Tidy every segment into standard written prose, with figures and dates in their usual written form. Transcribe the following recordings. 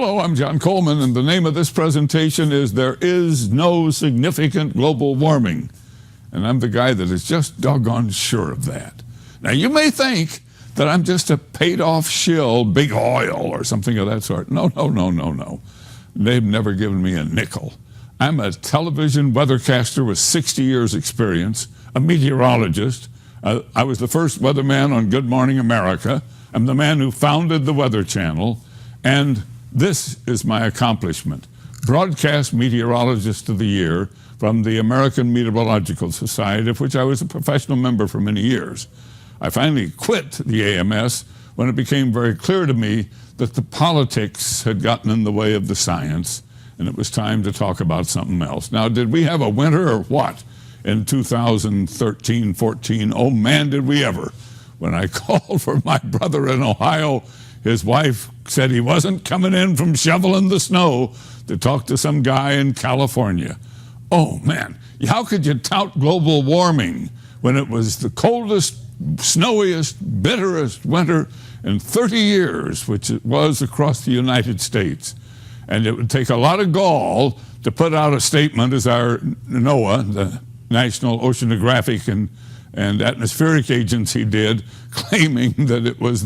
Hello, I'm John Coleman, and the name of this presentation is There Is No Significant Global Warming. And I'm the guy that is just doggone sure of that. Now, you may think that I'm just a paid-off shill, big oil, or something of that sort. No. They've never given me a nickel. I'm a television weathercaster with 60 years' experience, a meteorologist. I was the first weatherman on Good Morning America. I'm the man who founded the Weather Channel, and this is my accomplishment. Broadcast Meteorologist of the Year from the American Meteorological Society, of which I was a professional member for many years. I finally quit the AMS when it became very clear to me that the politics had gotten in the way of the science, and it was time to talk about something else. Now, did we have a winter or what in 2013-14? Oh, man, did we ever. When I called for my brother in Ohio, his wife said he wasn't coming in from shoveling the snow to talk to some guy in California. Oh, man, how could you tout global warming when it was the coldest, snowiest, bitterest winter in 30 years, which it was across the United States? And it would take a lot of gall to put out a statement, as our NOAA, the National Oceanographic and Atmospheric Agency, did, claiming that it was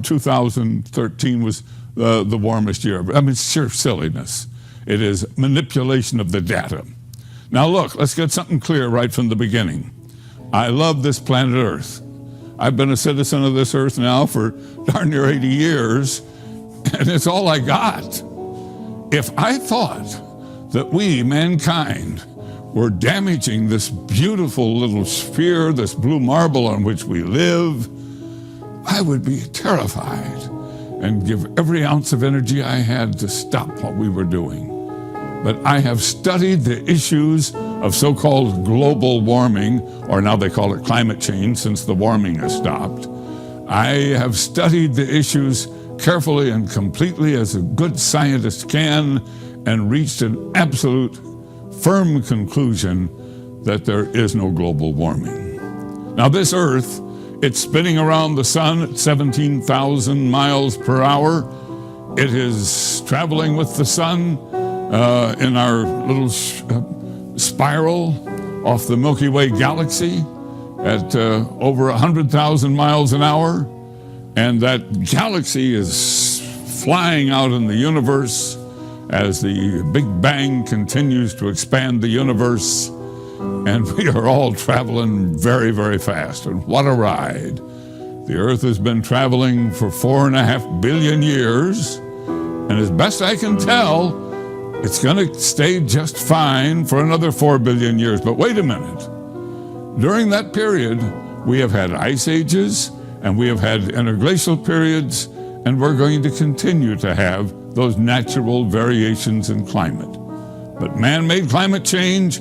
2013 was the warmest year. I mean, it's sheer silliness. It is manipulation of the data. Now look, let's get something clear right from the beginning. I love this planet Earth. I've been a citizen of this Earth now for darn near 80 years, and it's all I got. If I thought that we, mankind, were damaging this beautiful little sphere, this blue marble on which we live, I would be terrified and give every ounce of energy I had to stop what we were doing. But I have studied the issues of so-called global warming, or now they call it climate change since the warming has stopped. I have studied the issues carefully and completely as a good scientist can, and reached an absolute firm conclusion that there is no global warming. Now this Earth, it's spinning around the sun at 17,000 miles per hour. It is traveling with the sun in our little spiral off the Milky Way galaxy at over 100,000 miles an hour. And that galaxy is flying out in the universe as the Big Bang continues to expand the universe. And we are all traveling very, very fast. And what a ride. The Earth has been traveling for 4.5 billion years. And as best I can tell, it's going to stay just fine for another 4 billion years. But wait a minute. During that period, we have had ice ages, and we have had interglacial periods, and we're going to continue to have those natural variations in climate. But man-made climate change,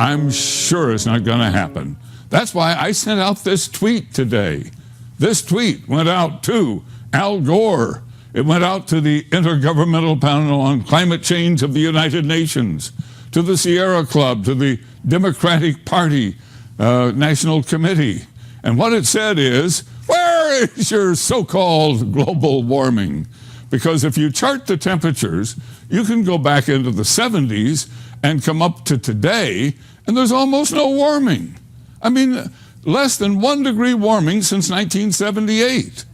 I'm sure it's not going to happen. That's why I sent out this tweet today. This tweet went out to Al Gore. It went out to the Intergovernmental Panel on Climate Change of the United Nations, to the Sierra Club, to the Democratic Party National Committee. And what it said is, where is your so-called global warming? Because if you chart the temperatures, you can go back into the 70s and come up to today, and there's almost no warming. I mean, less than 1 degree warming since 1978,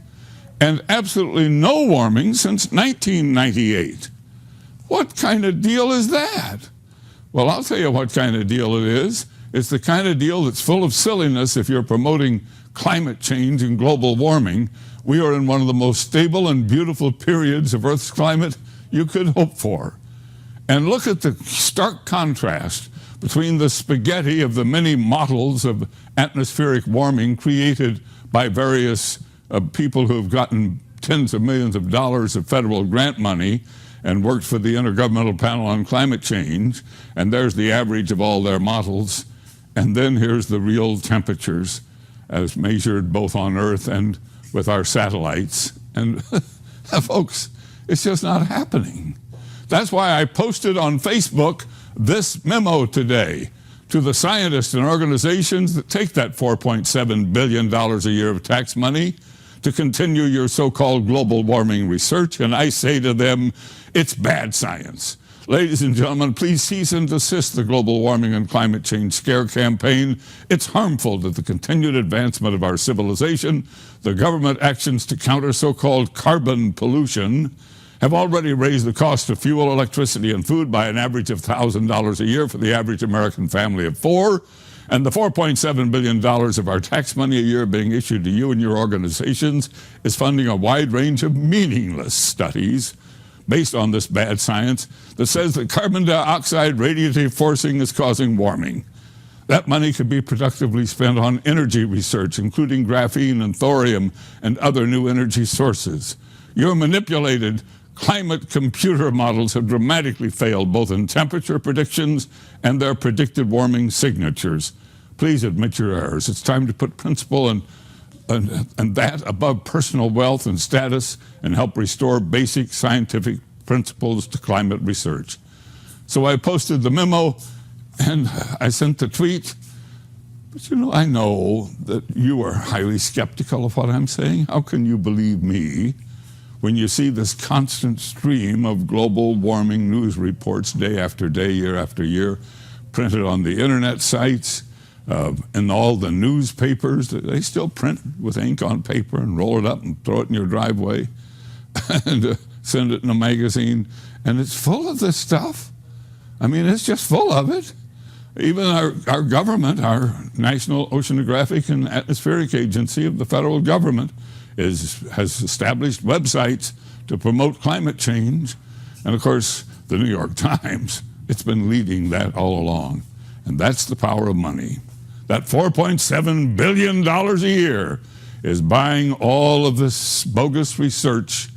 and absolutely no warming since 1998. What kind of deal is that? Well, I'll tell you what kind of deal it is. It's the kind of deal that's full of silliness if you're promoting climate change and global warming. We are in one of the most stable and beautiful periods of Earth's climate you could hope for. And look at the stark contrast between the spaghetti of the many models of atmospheric warming created by various people who have gotten tens of millions of dollars of federal grant money and worked for the Intergovernmental Panel on Climate Change, and there's the average of all their models. And then here's the real temperatures as measured both on Earth and with our satellites. And folks, it's just not happening. That's why I posted on Facebook this memo today to the scientists and organizations that take that $4.7 billion a year of tax money to continue your so-called global warming research, and I say to them, it's bad science. Ladies and gentlemen, please cease and desist the global warming and climate change scare campaign. It's harmful to the continued advancement of our civilization. The government actions to counter so-called carbon pollution have already raised the cost of fuel, electricity, and food by an average of $1,000 a year for the average American family of four. And the $4.7 billion of our tax money a year being issued to you and your organizations is funding a wide range of meaningless studies based on this bad science that says that carbon dioxide radiative forcing is causing warming. That money could be productively spent on energy research, including graphene and thorium and other new energy sources. Your manipulated climate computer models have dramatically failed both in temperature predictions and their predicted warming signatures. Please admit your errors. It's time to put principle and that above personal wealth and status and help restore basic scientific principles to climate research. So I posted the memo and I sent the tweet. But I know that you are highly skeptical of what I'm saying. How can you believe me when you see this constant stream of global warming news reports day after day, year after year, printed on the internet sites, in all the newspapers? They still print with ink on paper and roll it up and throw it in your driveway and send it in a magazine. And it's full of this stuff. I mean, it's just full of it. Even our government, our National Oceanographic and Atmospheric Agency of the federal government, has established websites to promote climate change. And of course, the New York Times, it's been leading that all along. And that's the power of money. That $4.7 billion a year is buying all of this bogus research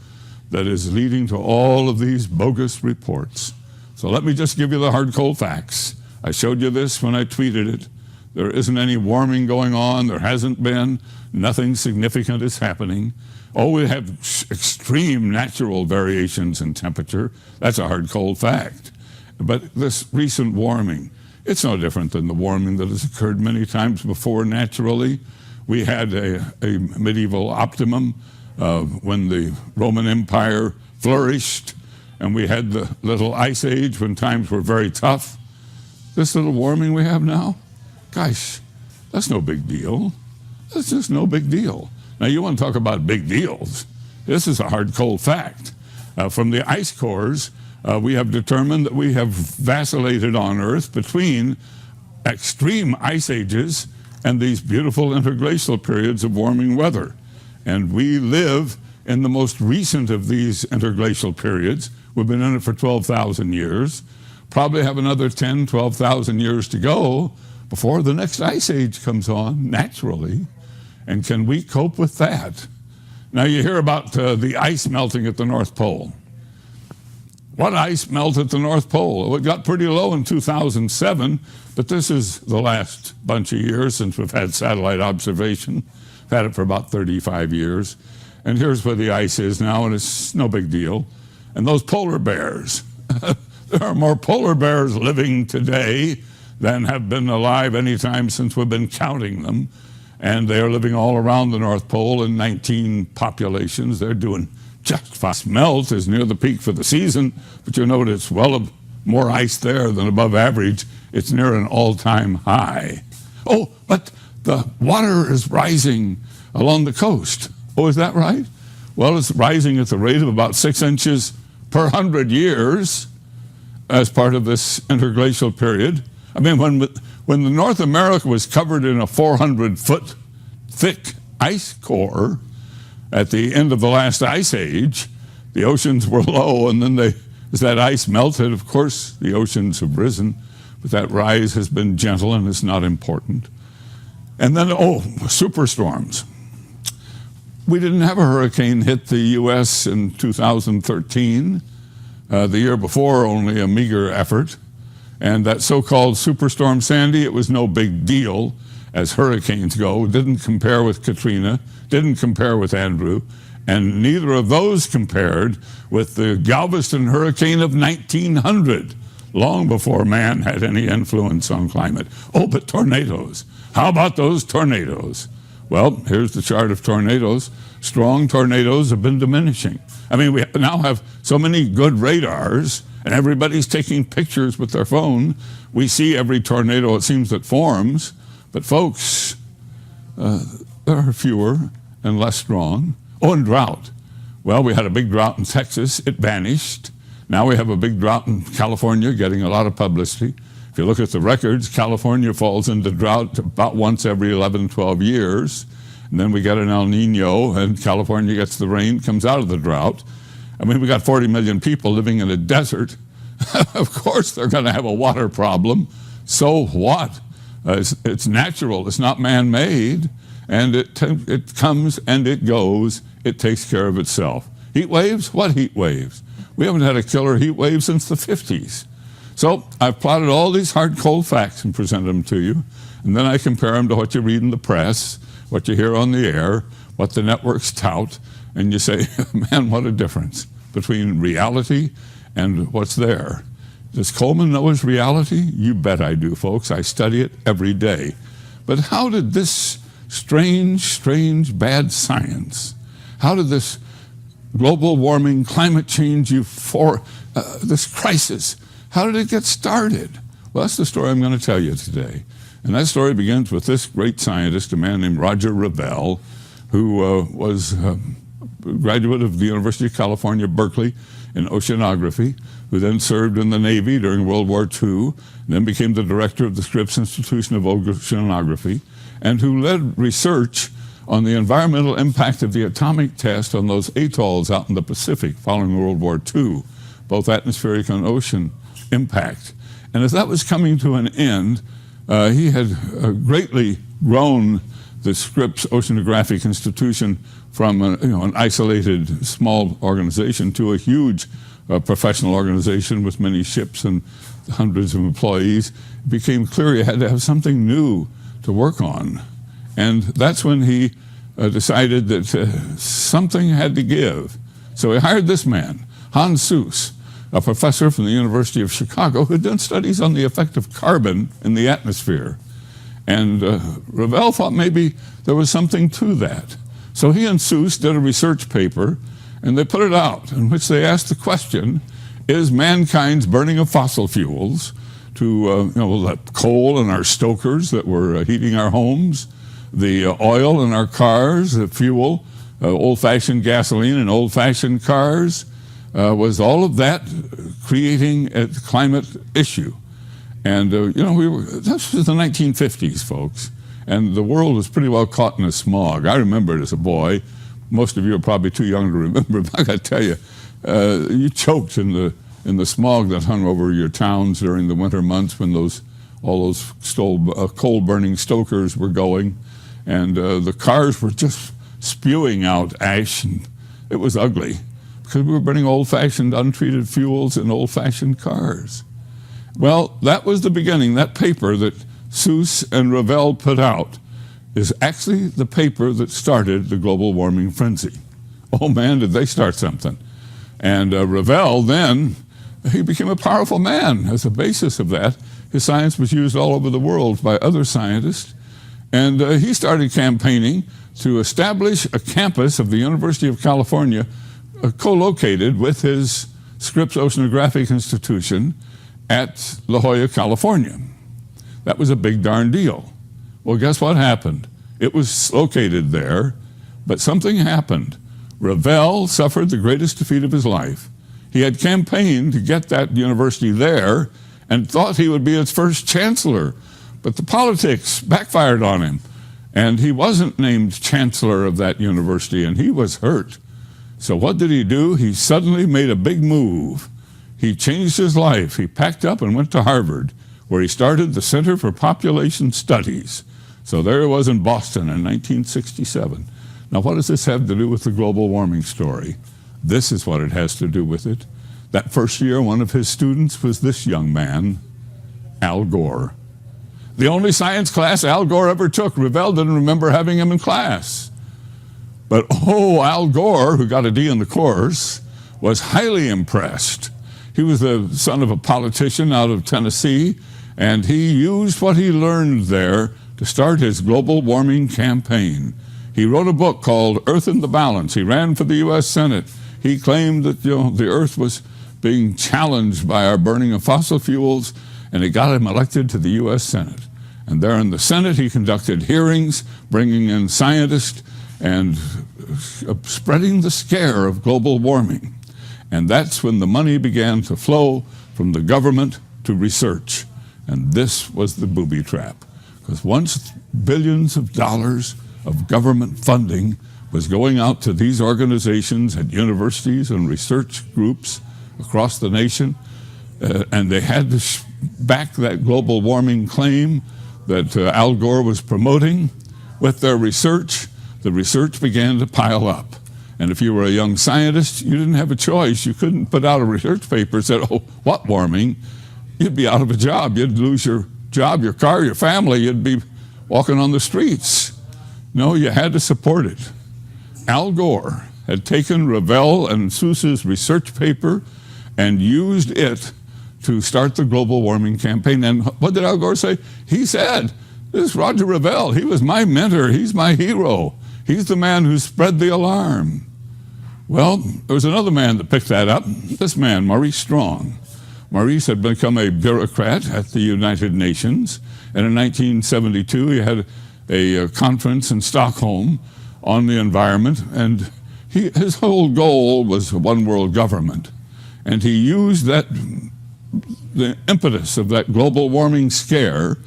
that is leading to all of these bogus reports. So let me just give you the hard, cold facts. I showed you this when I tweeted it. There isn't any warming going on. There hasn't been. Nothing significant is happening. Oh, we have extreme natural variations in temperature. That's a hard, cold fact. But this recent warming, it's no different than the warming that has occurred many times before naturally. We had a medieval optimum when the Roman Empire flourished, and we had the little ice age when times were very tough. This little warming we have now, gosh, that's no big deal. That's just no big deal. Now, you want to talk about big deals. This is a hard, cold fact. From the ice cores, we have determined that we have vacillated on Earth between extreme ice ages and these beautiful interglacial periods of warming weather. And we live in the most recent of these interglacial periods. We've been in it for 12,000 years. Probably have another 10, 12,000 years to go before the next ice age comes on, naturally. And can we cope with that? Now, you hear about the ice melting at the North Pole. What ice melted at the North Pole? Well, it got pretty low in 2007, but this is the last bunch of years since we've had satellite observation. We've had it for about 35 years. And here's where the ice is now, and it's no big deal. And those polar bears, there are more polar bears living today than have been alive any time since we've been counting them. And they're living all around the North Pole in 19 populations. They're doing just fine. Melt is near the peak for the season, but you'll note it's more ice there than above average. It's near an all-time high. Oh, but the water is rising along the coast. Oh, is that right? Well, it's rising at the rate of about 6 inches per 100 years as part of this interglacial period. I mean, when the North America was covered in a 400-foot thick ice core at the end of the last ice age, the oceans were low, and then as that ice melted, of course, the oceans have risen, but that rise has been gentle and is not important. And then, superstorms. We didn't have a hurricane hit the U.S. in 2013. The year before, only a meager effort. And that so-called Superstorm Sandy, it was no big deal as hurricanes go. Didn't compare with Katrina, didn't compare with Andrew, and neither of those compared with the Galveston hurricane of 1900, long before man had any influence on climate. Oh, but tornadoes. How about those tornadoes? Well, here's the chart of tornadoes. Strong tornadoes have been diminishing. I mean, we now have so many good radars, and everybody's taking pictures with their phone. We see every tornado, it seems, that forms. But folks, there are fewer and less strong. Oh, and drought. Well, we had a big drought in Texas. It vanished. Now we have a big drought in California, getting a lot of publicity. If you look at the records, California falls into drought about once every 11, 12 years. And then we get an El Nino, and California gets the rain, comes out of the drought. I mean, we got 40 million people living in a desert. Of course they're going to have a water problem. So what? It's natural. It's not man-made. And it comes and it goes. It takes care of itself. Heat waves? What heat waves? We haven't had a killer heat wave since the 50s. So I've plotted all these hard, cold facts and presented them to you. And then I compare them to what you read in the press, what you hear on the air, what the networks tout. And you say, man, what a difference between reality and what's there. Does Coleman know his reality? You bet I do, folks. I study it every day. But how did this strange, bad science, how did this global warming, climate change, this crisis, how did it get started? Well, that's the story I'm going to tell you today. And that story begins with this great scientist, a man named Roger Revelle, who was a graduate of the University of California, Berkeley, in oceanography, who then served in the Navy during World War II, then became the director of the Scripps Institution of Oceanography, and who led research on the environmental impact of the atomic test on those atolls out in the Pacific following World War II, both atmospheric and ocean impact. And as that was coming to an end, he had greatly grown the Scripps Oceanographic Institution from an isolated small organization to a huge professional organization with many ships and hundreds of employees. It became clear he had to have something new to work on. And that's when he decided that something had to give. So he hired this man, Hans Suess, a professor from the University of Chicago who had done studies on the effect of carbon in the atmosphere. And Revelle thought maybe there was something to that. So he and Suess did a research paper, and they put it out, in which they asked the question, is mankind's burning of fossil fuels to the coal in our stokers that were heating our homes, the oil in our cars, the fuel, old-fashioned gasoline in old-fashioned cars, was all of that creating a climate issue? And, this was the 1950s, folks, and the world was pretty well caught in a smog. I remember it as a boy. Most of you are probably too young to remember, but I got to tell you, you choked in the smog that hung over your towns during the winter months when all those coal-burning stokers were going, and the cars were just spewing out ash, and it was ugly because we were burning old-fashioned untreated fuels in old-fashioned cars. Well, that was the beginning. That paper that Suess and Revelle put out is actually the paper that started the global warming frenzy. Oh man, did they start something. And Revelle then, he became a powerful man as a basis of that. His science was used all over the world by other scientists. And he started campaigning to establish a campus of the University of California co-located with his Scripps Oceanographic Institution at La Jolla, California. That was a big darn deal. Well, guess what happened? It was located there, but something happened. Revelle suffered the greatest defeat of his life. He had campaigned to get that university there and thought he would be its first chancellor, but the politics backfired on him, and he wasn't named chancellor of that university, and he was hurt. So what did he do? He suddenly made a big move. He changed his life. He packed up and went to Harvard, where he started the Center for Population Studies. So there it was in Boston in 1967. Now, what does this have to do with the global warming story? This is what it has to do with it. That first year, one of his students was this young man, Al Gore. The only science class Al Gore ever took. Revelle didn't remember having him in class. But Al Gore, who got a D in the course, was highly impressed. He was the son of a politician out of Tennessee, and he used what he learned there to start his global warming campaign. He wrote a book called Earth in the Balance. He ran for the U.S. Senate. He claimed that the Earth was being challenged by our burning of fossil fuels, and it got him elected to the U.S. Senate. And there in the Senate, he conducted hearings, bringing in scientists and spreading the scare of global warming. And that's when the money began to flow from the government to research. And this was the booby trap. Because once billions of dollars of government funding was going out to these organizations at universities and research groups across the nation, and they had to back that global warming claim that Al Gore was promoting with their research, the research began to pile up. And if you were a young scientist, you didn't have a choice. You couldn't put out a research paper that said, oh, what warming? You'd be out of a job. You'd lose your job, your car, your family. You'd be walking on the streets. No, you had to support it. Al Gore had taken Revell and Seuss's research paper and used it to start the global warming campaign. And what did Al Gore say? He said, this Roger Revell, he was my mentor. He's my hero. He's the man who spread the alarm. Well, there was another man that picked that up, this man, Maurice Strong. Maurice had become a bureaucrat at the United Nations, and in 1972 he had a conference in Stockholm on the environment, and his whole goal was a one world government. And he used the impetus of that global warming scare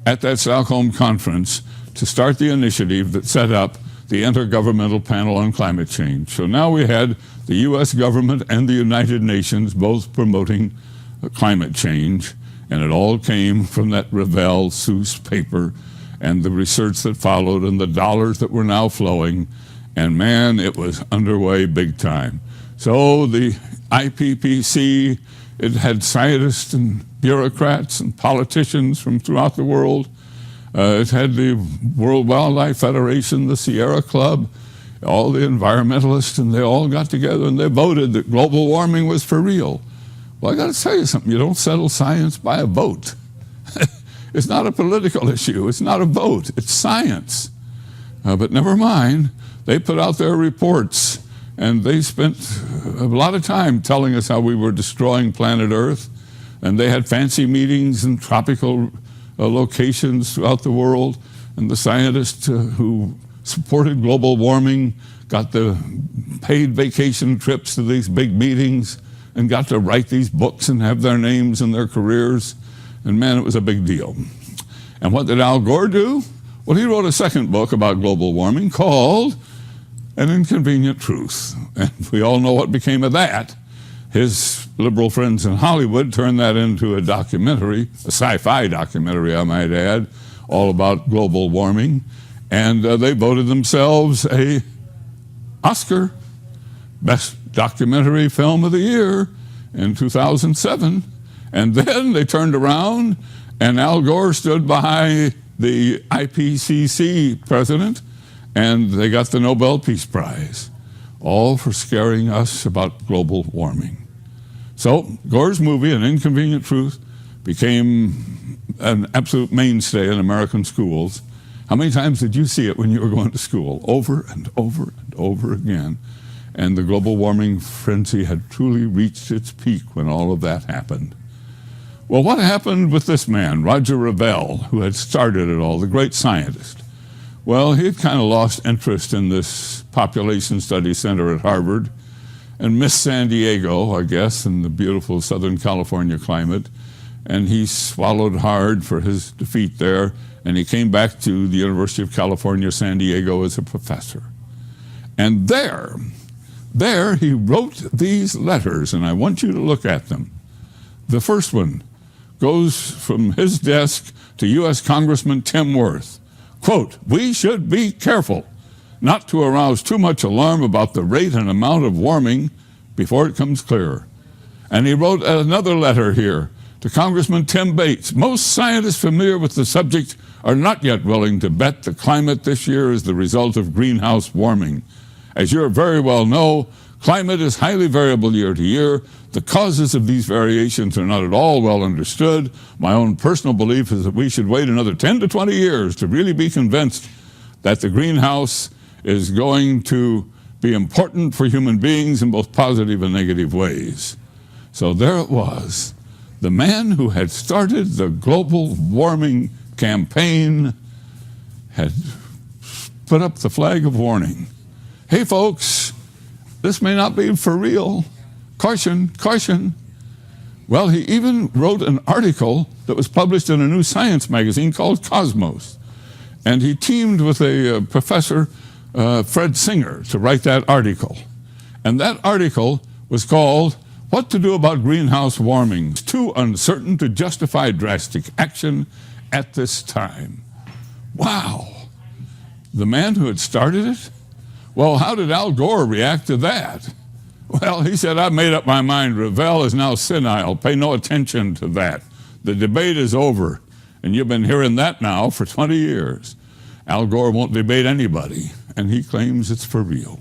at that Stockholm conference to start the initiative that set up the Intergovernmental Panel on Climate Change. So now we had the U.S. government and the United Nations both promoting climate change, and it all came from that Revell Seuss paper and the research that followed and the dollars that were now flowing. And man, it was underway big time. So the IPCC, it had scientists and bureaucrats and politicians from throughout the world. It had the World Wildlife Federation, the Sierra Club, all the environmentalists, and they all got together and they voted that global warming was for real. Well, I got to tell you something. You don't settle science by a vote. It's not a political issue. It's not a vote. It's science. But never mind. They put out their reports, and they spent a lot of time telling us how we were destroying planet Earth. And they had fancy meetings in tropical locations throughout the world. And the scientists who supported global warming got the paid vacation trips to these big meetings and got to write these books and have their names and their careers. And man, it was a big deal. And what did Al Gore do? Well, he wrote a second book about global warming called An Inconvenient Truth. And we all know what became of that. His liberal friends in Hollywood turned that into a documentary, a sci-fi documentary, I might add, all about global warming. And they voted themselves an Oscar, Best Documentary Film of the Year in 2007. And then they turned around and Al Gore stood by the IPCC president and they got the Nobel Peace Prize, all for scaring us about global warming. So Gore's movie, An Inconvenient Truth, became an absolute mainstay in American schools. How many times did you see it when you were going to school? Over and over and over again. And the global warming frenzy had truly reached its peak when all of that happened. Well, what happened with this man, Roger Revell, who had started it all, the great scientist? Well, he had kind of lost interest in this population study center at Harvard and missed San Diego, I guess, and the beautiful Southern California climate. And he swallowed hard for his defeat there, and he came back to the University of California, San Diego as a professor. And there he wrote these letters, and I want you to look at them. The first one goes from his desk to U.S. Congressman Tim Wirth. Quote, "We should be careful not to arouse too much alarm about the rate and amount of warming before it comes clearer." And he wrote another letter here to Congressman Tim Bates. "Most scientists familiar with the subject are not yet willing to bet the climate this year is the result of greenhouse warming. As you very well know, Climate is highly variable year to year. The causes of these variations are not at all well understood. My own personal belief is that we should wait another 10 to 20 years to really be convinced that the greenhouse is going to be important for human beings in both positive and negative ways. So there it was. The man who had started the global warming campaign had put up the flag of warning. Hey folks, this may not be for real. Caution, caution. Well, he even wrote an article that was published in a new science magazine called Cosmos. And he teamed with a professor, Fred Singer, to write that article. And that article was called "What to Do About Greenhouse Warming. It's Too Uncertain to Justify Drastic Action at This Time." Wow. The man who had started it? Well, how did Al Gore react to that? Well, he said, "I've made up my mind. Revell is now senile. Pay no attention to that. The debate is over." And you've been hearing that now for 20 years. Al Gore won't debate anybody, and he claims it's for real.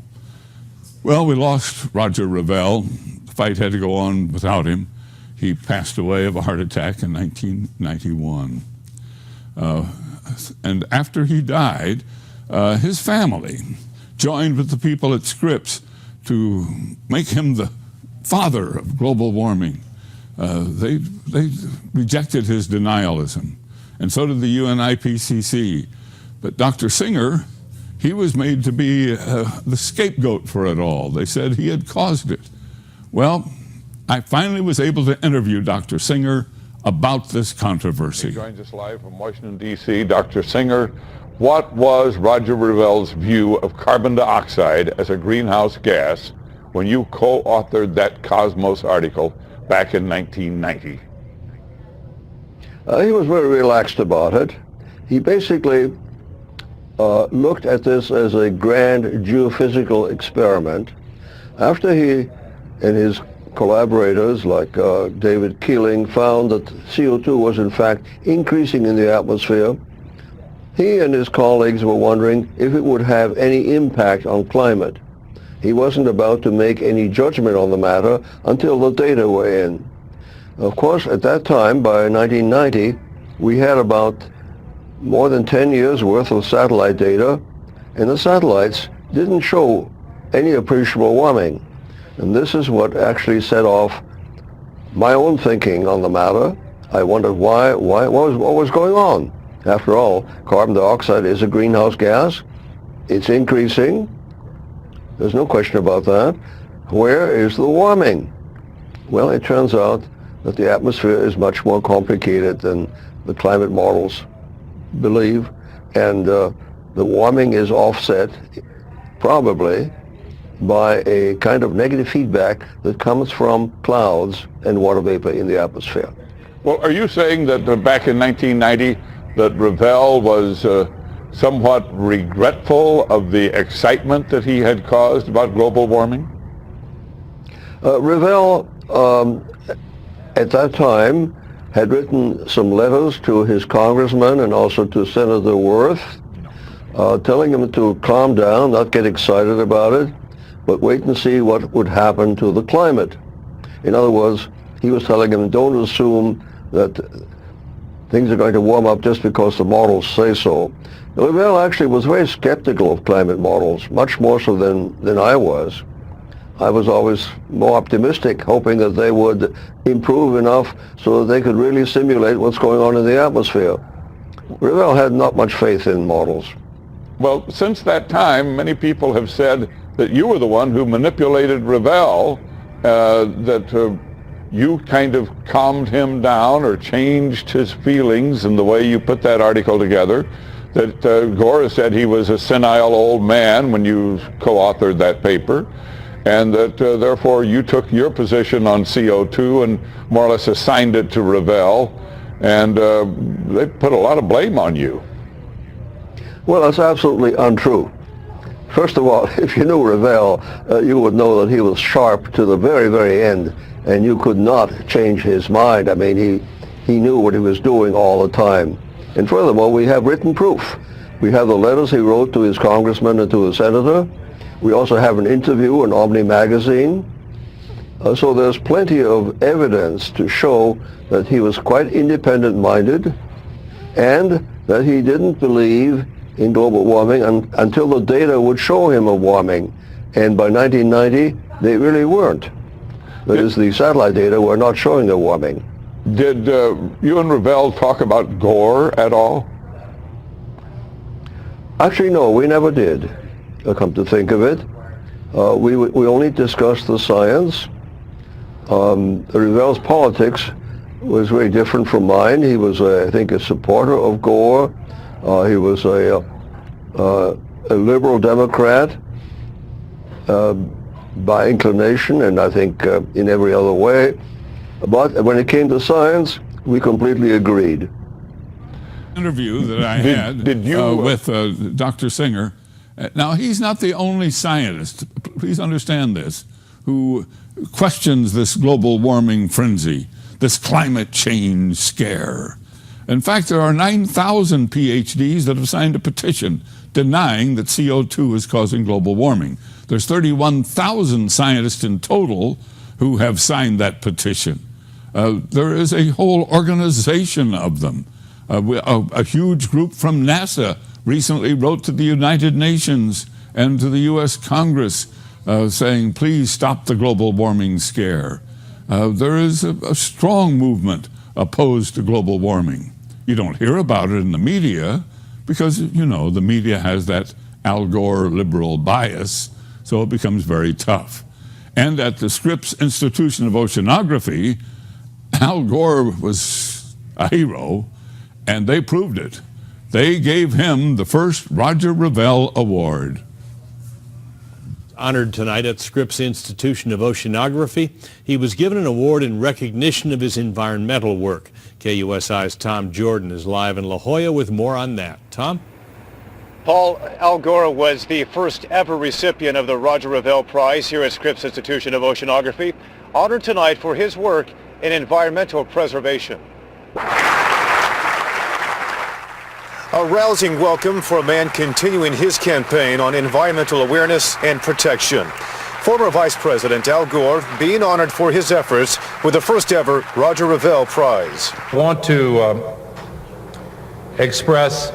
Well, we lost Roger Revell. The fight had to go on without him. He passed away of a heart attack in 1991. And after he died, his family joined with the people at Scripps to make him the father of global warming. They rejected his denialism, and so did the UNIPCC. But Dr. Singer, he was made to be the scapegoat for it all. They said he had caused it. Well, I finally was able to interview Dr. Singer about this controversy. He joins us live from Washington, D.C. Dr. Singer, what was Roger Revell's view of carbon dioxide as a greenhouse gas when you co-authored that Cosmos article back in 1990? He was very relaxed about it. He basically looked at this as a grand geophysical experiment. After he and his collaborators like David Keeling found that CO2 was in fact increasing in the atmosphere, he and his colleagues were wondering if it would have any impact on climate. He wasn't about to make any judgment on the matter until the data were in. Of course, at that time, by 1990, we had about more than 10 years worth of satellite data, and the satellites didn't show any appreciable warming. And this is what actually set off my own thinking on the matter. I wondered what was going on. After all, carbon dioxide is a greenhouse gas. It's increasing. There's no question about that. Where is the warming? Well, it turns out that the atmosphere is much more complicated than the climate models believe, and the warming is offset probably by a kind of negative feedback that comes from clouds and water vapor in the atmosphere. Well, are you saying that back in 1990 that Revell was somewhat regretful of the excitement that he had caused about global warming? Revell, at that time, had written some letters to his congressman and also to Senator Worth, telling him to calm down, not get excited about it, but wait and see what would happen to the climate. In other words, he was telling him, don't assume that things are going to warm up just because the models say so. Revell actually was very skeptical of climate models, much more so than I was. I was always more optimistic, hoping that they would improve enough so that they could really simulate what's going on in the atmosphere. Revell had not much faith in models. Well, since that time, many people have said that you were the one who manipulated Revell, that you kind of calmed him down or changed his feelings in the way you put that article together, that Gore has said he was a senile old man when you co-authored that paper, and that therefore you took your position on CO2 and more or less assigned it to Revell, and they put a lot of blame on you. Well, that's absolutely untrue. First of all, if you knew Revell, you would know that he was sharp to the very, very end, and you could not change his mind. I mean, he knew what he was doing all the time. And furthermore, we have written proof. We have the letters he wrote to his congressman and to his senator. We also have an interview in Omni magazine. So there's plenty of evidence to show that he was quite independent-minded and that he didn't believe in global warming until the data would show him a warming. And by 1990, they really weren't. That is, the satellite data were not showing the warming. Did you and Revell talk about Gore at all? Actually, no, we never did, come to think of it. We only discussed the science. Revell's politics was very different from mine. He was, I think, a supporter of Gore. He was a liberal Democrat by inclination, and I think in every other way. But when it came to science, we completely agreed. Interview that I had with Dr. Singer. Now, he's not the only scientist, please understand this, who questions this global warming frenzy, this climate change scare. In fact, there are 9,000 PhDs that have signed a petition denying that CO2 is causing global warming. There's 31,000 scientists in total who have signed that petition. There is a whole organization of them. A huge group from NASA recently wrote to the United Nations and to the U.S. Congress saying, please stop the global warming scare. There is a strong movement opposed to global warming. You don't hear about it in the media because, you know, the media has that Al Gore liberal bias, so it becomes very tough. And at the Scripps Institution of Oceanography, Al Gore was a hero, and they proved it. They gave him the first Roger Revell Award. Honored tonight at Scripps Institution of Oceanography, he was given an award in recognition of his environmental work. KUSI's Tom Jordan is live in La Jolla with more on that. Tom? Paul, Al Gore was the first ever recipient of the Roger Revell Prize here at Scripps Institution of Oceanography, honored tonight for his work in environmental preservation. A rousing welcome for a man continuing his campaign on environmental awareness and protection. Former Vice President Al Gore being honored for his efforts with the first ever Roger Revell Prize. I want to express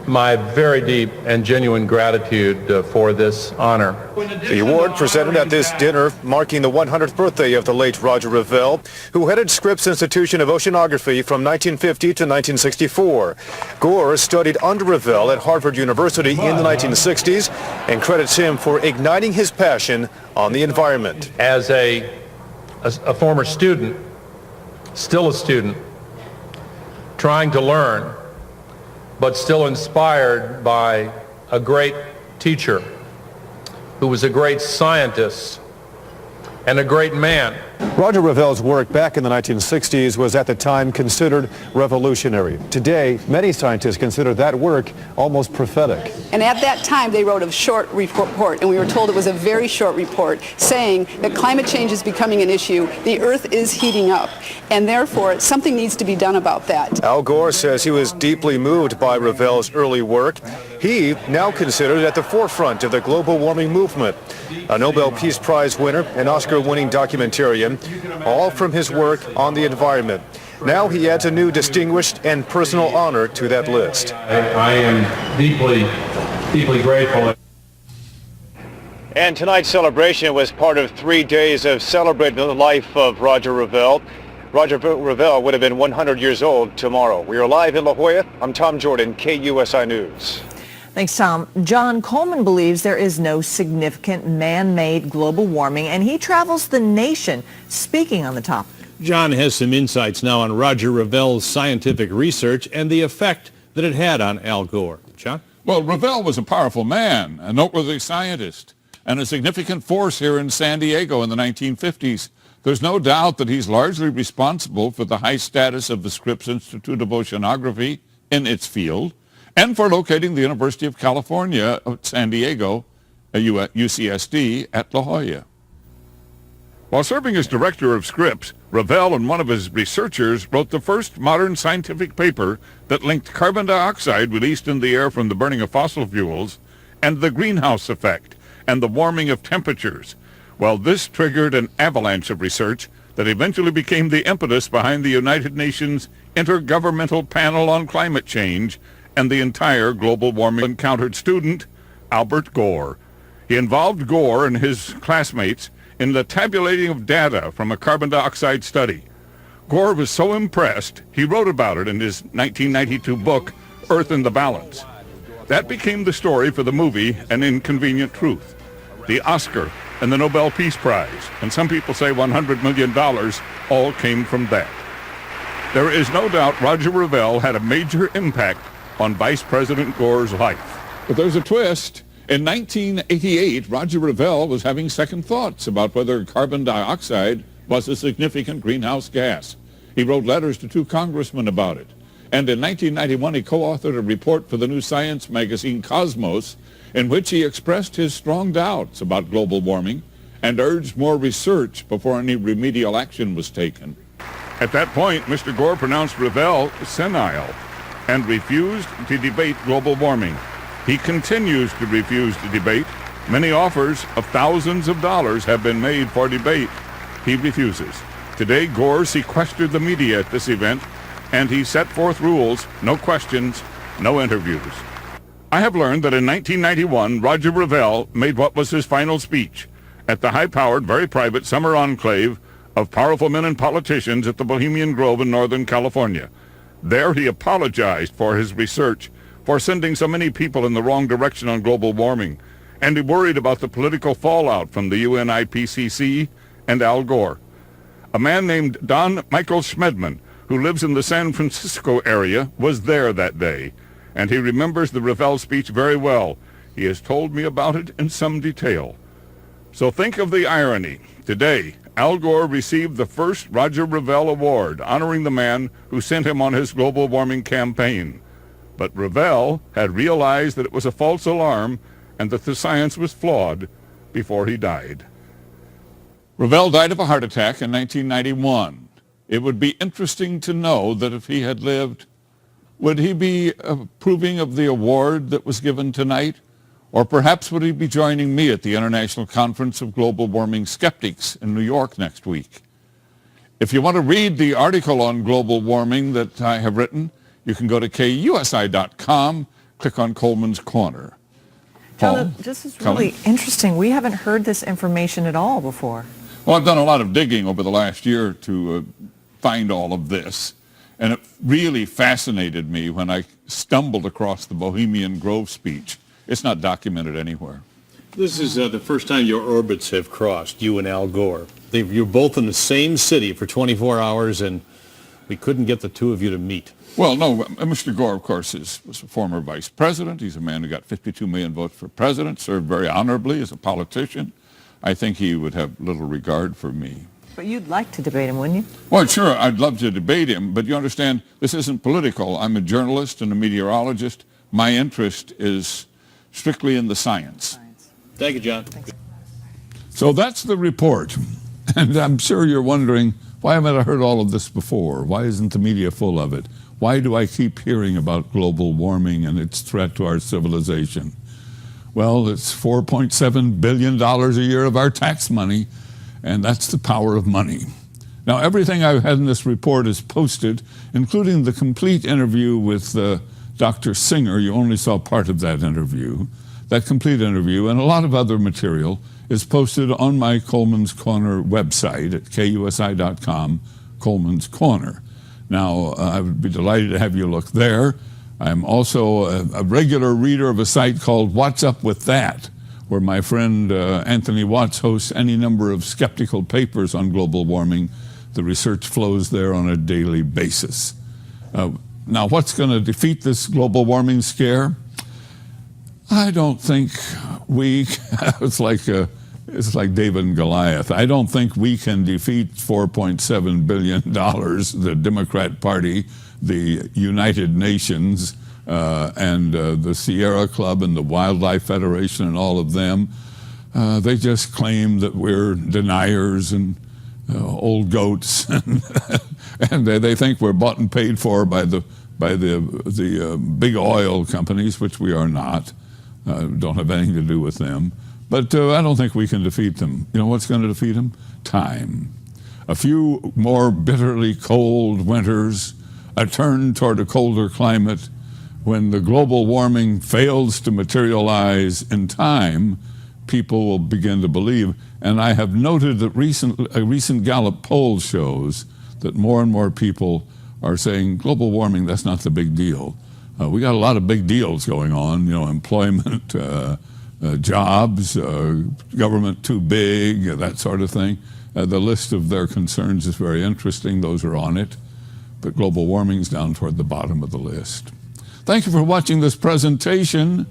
my very deep and genuine gratitude for this honor. The award presented at this dinner marking the 100th birthday of the late Roger Revell, who headed Scripps Institution of Oceanography from 1950 to 1964. Gore studied under Revell at Harvard University in the 1960s and credits him for igniting his passion on the environment. As a former student, still a student, trying to learn, but still inspired by a great teacher who was a great scientist and a great man. Roger Revell's work back in the 1960s was at the time considered revolutionary. Today, many scientists consider that work almost prophetic. And at that time, they wrote a short report, and we were told it was a very short report, saying that climate change is becoming an issue, the Earth is heating up, and therefore something needs to be done about that. Al Gore says he was deeply moved by Revell's early work. He now considered at the forefront of the global warming movement. A Nobel Peace Prize winner and Oscar-winning documentarian, all from his work on the environment. Now he adds a new distinguished and personal honor to that list. I am deeply grateful. And tonight's celebration was part of 3 days of celebrating the life of Roger Revell. Roger Revell would have been 100 years old tomorrow. We are live in La Jolla. I'm Tom Jordan, KUSI News. Thanks, Tom. John Coleman believes there is no significant man-made global warming, and he travels the nation speaking on the topic. John has some insights now on Roger Revell's scientific research and the effect that it had on Al Gore. John? Well, Revell was a powerful man, a noteworthy scientist, and a significant force here in San Diego in the 1950s. There's no doubt that he's largely responsible for the high status of the Scripps Institute of Oceanography in its field, and for locating the University of California at San Diego, UCSD, at La Jolla. While serving as director of Scripps, Revell and one of his researchers wrote the first modern scientific paper that linked carbon dioxide released in the air from the burning of fossil fuels and the greenhouse effect, and the warming of temperatures. Well, this triggered an avalanche of research that eventually became the impetus behind the United Nations Intergovernmental Panel on Climate Change and the entire global warming encountered student, Albert Gore. He involved Gore and his classmates in the tabulating of data from a carbon dioxide study. Gore was so impressed, he wrote about it in his 1992 book, Earth in the Balance. That became the story for the movie An Inconvenient Truth, the Oscar and the Nobel Peace Prize, and some people say $100 million all came from that. There is no doubt Roger Revelle had a major impact on Vice President Gore's life. But there's a twist. In 1988, Roger Revelle was having second thoughts about whether carbon dioxide was a significant greenhouse gas. He wrote letters to 2 congressmen about it. And in 1991, he co-authored a report for the new science magazine Cosmos, in which he expressed his strong doubts about global warming and urged more research before any remedial action was taken. At that point, Mr. Gore pronounced Revelle senile and refused to debate global warming. He continues to refuse to debate. Many offers of thousands of dollars have been made for debate. He refuses. Today, Gore sequestered the media at this event, and he set forth rules: no questions, no interviews. I have learned that in 1991, Roger Revelle made what was his final speech at the high-powered, very private summer enclave of powerful men and politicians at the Bohemian Grove in Northern California. There he apologized for his research, for sending so many people in the wrong direction on global warming, and he worried about the political fallout from the UN IPCC and Al Gore. A man named Don Michael Schmedman, who lives in the San Francisco area, was there that day, and he remembers the Revelle speech very well. He has told me about it in some detail. So think of the irony. Today, Al Gore received the first Roger Revelle Award, honoring the man who sent him on his global warming campaign. But Revelle had realized that it was a false alarm and that the science was flawed before he died. Revelle died of a heart attack in 1991. It would be interesting to know that if he had lived, would he be approving of the award that was given tonight? Or perhaps would he be joining me at the International Conference of Global Warming Skeptics in New York next week? If you want to read the article on global warming that I have written, you can go to KUSI.com, click on Coleman's Corner. John, this is really interesting. We haven't heard this information at all before. Well, I've done a lot of digging over the last year to find all of this, and it really fascinated me when I stumbled across the Bohemian Grove speech. It's not documented anywhere. This is the first time your orbits have crossed, you and Al Gore. You're both in the same city for 24 hours, and we couldn't get the two of you to meet. Well, no, Mr. Gore, of course, was a former vice president. He's a man who got 52 million votes for president, served very honorably as a politician. I think he would have little regard for me. But you'd like to debate him, wouldn't you? Well, sure, I'd love to debate him, but you understand, this isn't political. I'm a journalist and a meteorologist. My interest is strictly in the science. Thank you, John. So that's the report. And I'm sure you're wondering, why haven't I heard all of this before? Why isn't the media full of it? Why do I keep hearing about global warming and its threat to our civilization? Well, it's $4.7 billion a year of our tax money, and that's the power of money. Now, everything I've had in this report is posted, including the complete interview with Dr. Singer. You only saw part of that interview. That complete interview and a lot of other material is posted on my Coleman's Corner website at KUSI.com, Coleman's Corner. Now, I would be delighted to have you look there. I'm also a regular reader of a site called What's Up With That, where my friend Anthony Watts hosts any number of skeptical papers on global warming. The research flows there on a daily basis. Now, what's going to defeat this global warming scare? I don't think it's like David and Goliath. I don't think we can defeat $4.7 billion, the Democrat Party, the United Nations, and the Sierra Club and the Wildlife Federation and all of them. They just claim that we're deniers and old goats, and they think we're bought and paid for by the big oil companies, which we are not. Don't have anything to do with them. But I don't think we can defeat them. You know what's going to defeat them? Time. A few more bitterly cold winters, a turn toward a colder climate. When the global warming fails to materialize in time, people will begin to believe. And I have noted that a recent Gallup poll shows that more and more people are saying global warming, that's not the big deal. We got a lot of big deals going on, you know, employment, jobs, government too big, that sort of thing. The list of their concerns is very interesting. Those are on it. But global warming's down toward the bottom of the list. Thank you for watching this presentation.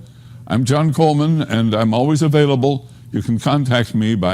I'm John Coleman, and I'm always available. You can contact me by